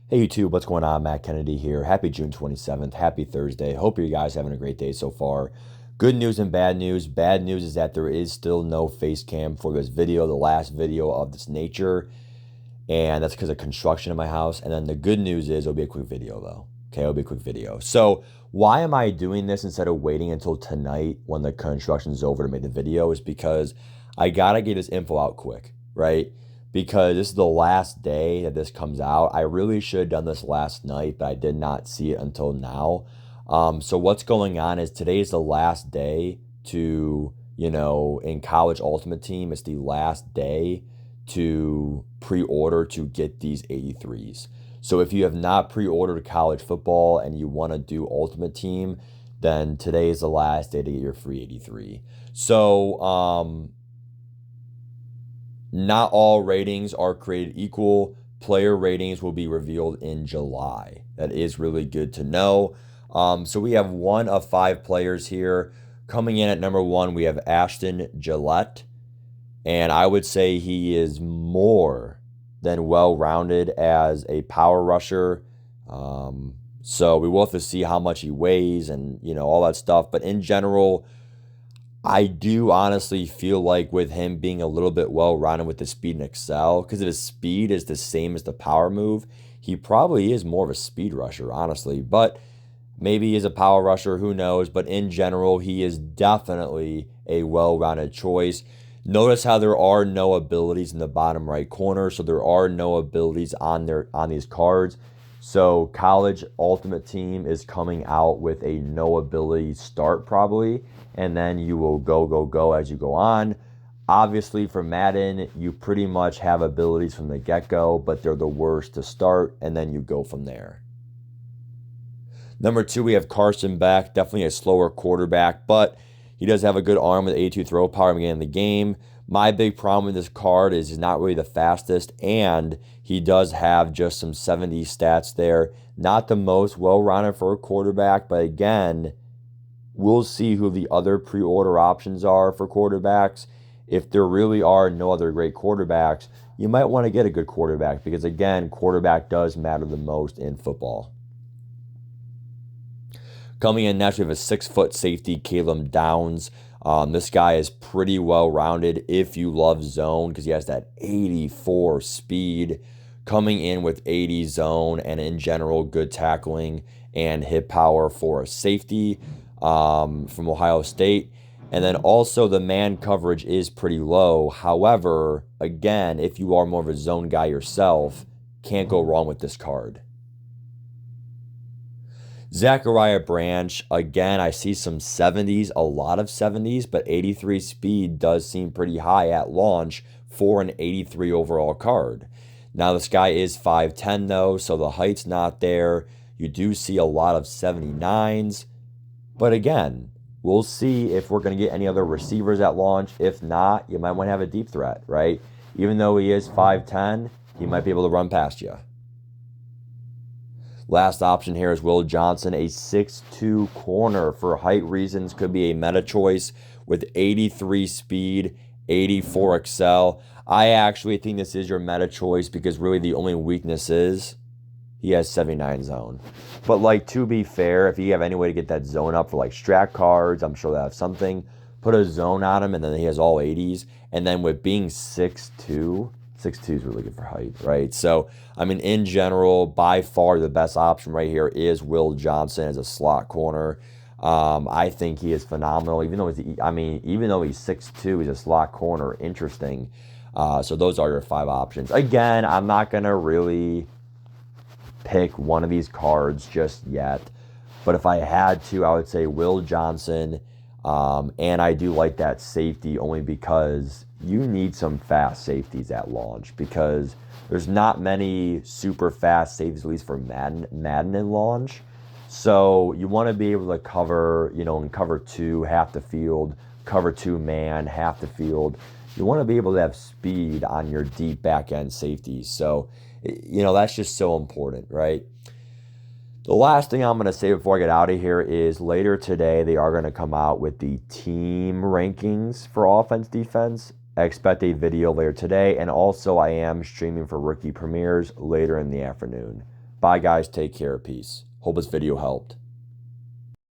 Hey YouTube, what's going on? Matt Kennedy here. Happy June 27th. Happy Thursday. Hope you guys having a great day so far. Good news and bad news. Bad news is that there is still no face cam for this video, the last video of this nature, and that's because of construction in my house. And then the good news is it'll be a quick video though. Okay, it'll be a quick video. So why am I doing this instead of waiting until tonight when the construction is over to make the video? Is because I gotta get this info out quick, right? Because this is the last day that this comes out. I really should have done this last night, but I did not see it until now. So what's going on is today is the last day to, in College Ultimate Team, it's the last day to pre-order to get these 83s. So if you have not pre-ordered college football and you want to do Ultimate Team, then today is the last day to get your free 83. So, not all ratings are created equal. Player ratings will be revealed in July. That is really good to know. So we have one of 5 players here. Coming in at number 1, we have Ashton Gillette. And I would say he is more than well-rounded as a power rusher. So we will have to see how much he weighs and, all that stuff. But in general, I do honestly feel like with him being a little bit well-rounded with the speed and excel, because if his speed is the same as the power move, he probably is more of a speed rusher, honestly. But maybe he is a power rusher, who knows? But in general, he is definitely a well-rounded choice. Notice how there are no abilities in the bottom right corner, so there are no abilities on these cards. So College Ultimate Team is coming out with a no ability start probably, and then you will go as you go on. Obviously for Madden, you pretty much have abilities from the get-go, but they're the worst to start, and then you go from there. Number 2, we have Carson Beck, definitely a slower quarterback, but he does have a good arm with 82 throw power in the beginning of the game. My big problem with this card is he's not really the fastest, and he does have just some 70 stats there. Not the most well-rounded for a quarterback, but again, we'll see who the other pre-order options are for quarterbacks. If there really are no other great quarterbacks, you might want to get a good quarterback because, again, quarterback does matter the most in football. Coming in next, we have a 6-foot safety, Caleb Downs. This guy is pretty well-rounded if you love zone because he has that 84 speed. Coming in with 80 zone and in general good tackling and hit power for a safety from Ohio State. And then also the man coverage is pretty low. However, again, if you are more of a zone guy yourself, can't go wrong with this card. Zachariah Branch, again, I see some 70s, a lot of 70s, but 83 speed does seem pretty high at launch for an 83 overall card. Now, this guy is 5'10", though, so the height's not there. You do see a lot of 79s, but again, we'll see if we're going to get any other receivers at launch. If not, you might want to have a deep threat, right? Even though he is 5'10", he might be able to run past you. Last option here is Will Johnson, a 6'2 corner. For height reasons, could be a meta choice with 83 speed, 84 excel. I actually think this is your meta choice because really the only weakness is he has 79 zone. But to be fair, if you have any way to get that zone up for strat cards, I'm sure they'll have something. Put a zone on him and then he has all 80s. And then with being 6'2", 6'2 is really good for height, right? So, in general, by far the best option right here is Will Johnson as a slot corner. I think he is phenomenal, even though he's 6'2", he's a slot corner. Interesting. So those are your 5 options. Again, I'm not going to really pick one of these cards just yet, but if I had to, I would say Will Johnson, and I do like that safety only because you need some fast safeties at launch because there's not many super fast safeties, at least for Madden in launch. So you want to be able to cover, in cover 2, half the field, cover 2 man, half the field. You want to be able to have speed on your deep back end safeties. So, that's just so important, right? The last thing I'm going to say before I get out of here is later today, they are going to come out with the team rankings for offense, defense. I expect a video later today, and also I am streaming for rookie premieres later in the afternoon. Bye, guys. Take care. Peace. Hope this video helped.